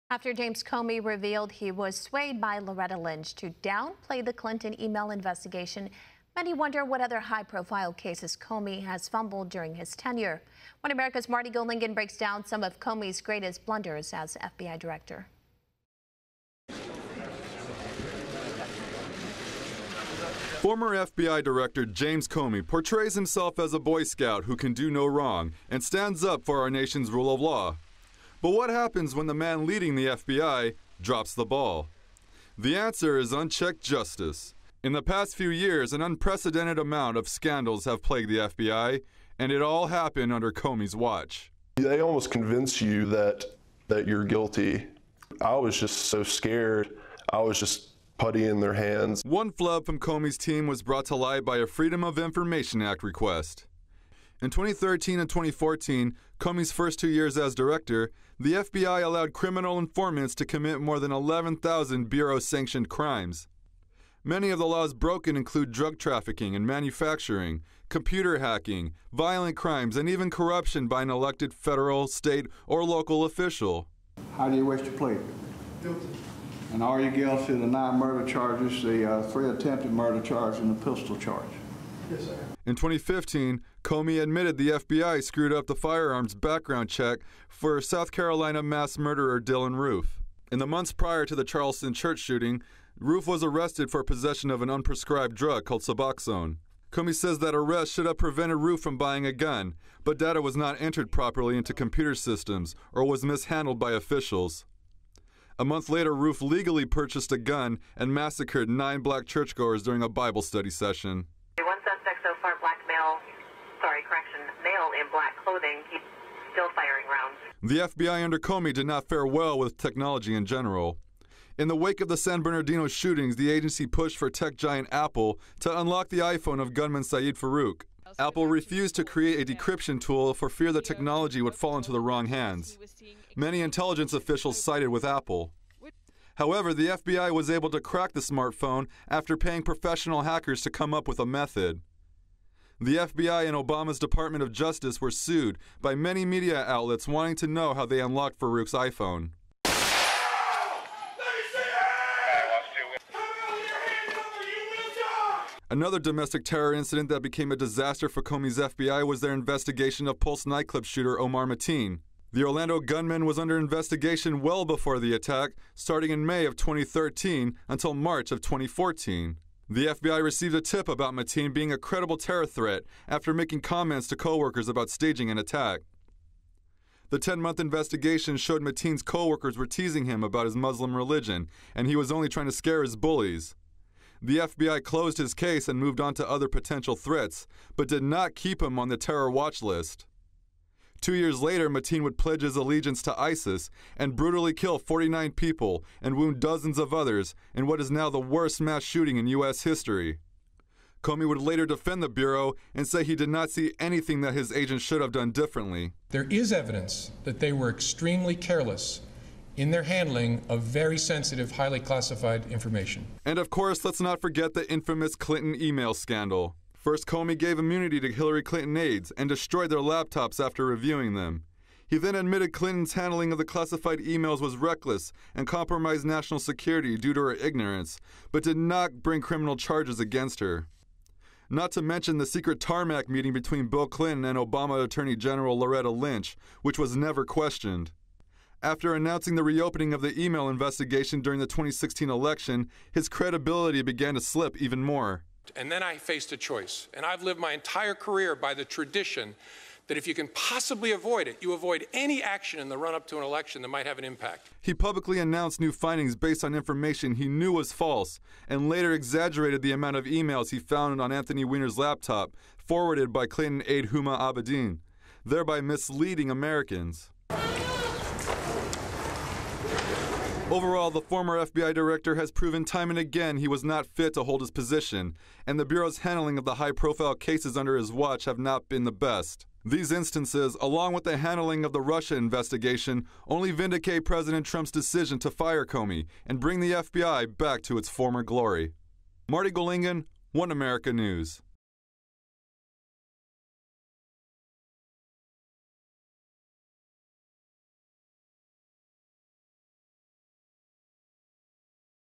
After James Comey revealed he was swayed by Loretta Lynch to downplay the Clinton email investigation, many wonder what other high-profile cases Comey has fumbled during his tenure. One America's Marty Golingan breaks down some of Comey's greatest blunders as FBI director. Former FBI Director James Comey portrays himself as a Boy Scout who can do no wrong and stands up for our nation's rule of law. But what happens when the man leading the FBI drops the ball? The answer is unchecked justice. In the past few years, an unprecedented amount of scandals have plagued the FBI, and it all happened under Comey's watch. They almost convince you that you're guilty. I was just so scared. I was just putty in their hands. One flub from Comey's team was brought to light by a Freedom of Information Act request. In 2013 and 2014, Comey's first 2 years as director, the FBI allowed criminal informants to commit more than 11,000 Bureau-sanctioned crimes. Many of the laws broken include drug trafficking and manufacturing, computer hacking, violent crimes, and even corruption by an elected federal, state, or local official. How do you wish to plead? Guilty. And are you guilty of the 9 murder charges, the 3 attempted murder charge, and the pistol charge? Yes, sir. In 2015, Comey admitted the FBI screwed up the firearms background check for South Carolina mass murderer Dylan Roof. In the months prior to the Charleston church shooting, Roof was arrested for possession of an unprescribed drug called Suboxone. Comey says that arrest should have prevented Roof from buying a gun, but data was not entered properly into computer systems or was mishandled by officials. A month later, Roof legally purchased a gun and massacred 9 black churchgoers during a Bible study session. One suspect so far, male in black clothing. He's still firing rounds. The FBI under Comey did not fare well with technology in general. In the wake of the San Bernardino shootings, the agency pushed for tech giant Apple to unlock the iPhone of gunman Saeed Farouk. Apple refused to create a decryption tool for fear the technology would fall into the wrong hands. Many intelligence officials sided with Apple. However, the FBI was able to crack the smartphone after paying professional hackers to come up with a method. The FBI and Obama's Department of Justice were sued by many media outlets wanting to know how they unlocked Farouk's iPhone. Another domestic terror incident that became a disaster for Comey's FBI was their investigation of Pulse nightclub shooter Omar Mateen. The Orlando gunman was under investigation well before the attack, starting in May of 2013 until March of 2014. The FBI received a tip about Mateen being a credible terror threat after making comments to coworkers about staging an attack. The 10-month investigation showed Mateen's coworkers were teasing him about his Muslim religion, and he was only trying to scare his bullies. The FBI closed his case and moved on to other potential threats, but did not keep him on the terror watch list. 2 years later, Mateen would pledge his allegiance to ISIS and brutally kill 49 people and wound dozens of others in what is now the worst mass shooting in U.S. history. Comey would later defend the Bureau and say he did not see anything that his agents should have done differently. There is evidence that they were extremely careless in their handling of very sensitive, highly classified information. And of course, let's not forget the infamous Clinton email scandal. First, Comey gave immunity to Hillary Clinton aides and destroyed their laptops after reviewing them. He then admitted Clinton's handling of the classified emails was reckless and compromised national security due to her ignorance, but did not bring criminal charges against her. Not to mention the secret tarmac meeting between Bill Clinton and Obama Attorney General Loretta Lynch, which was never questioned. After announcing the reopening of the email investigation during the 2016 election, his credibility began to slip even more. And then I faced a choice, and I've lived my entire career by the tradition that if you can possibly avoid it, you avoid any action in the run-up to an election that might have an impact. He publicly announced new findings based on information he knew was false, and later exaggerated the amount of emails he found on Anthony Weiner's laptop, forwarded by Clinton aide Huma Abedin, thereby misleading Americans. Overall, the former FBI director has proven time and again he was not fit to hold his position, and the Bureau's handling of the high-profile cases under his watch have not been the best. These instances, along with the handling of the Russia investigation, only vindicate President Trump's decision to fire Comey and bring the FBI back to its former glory. Marty Golingan, One America News.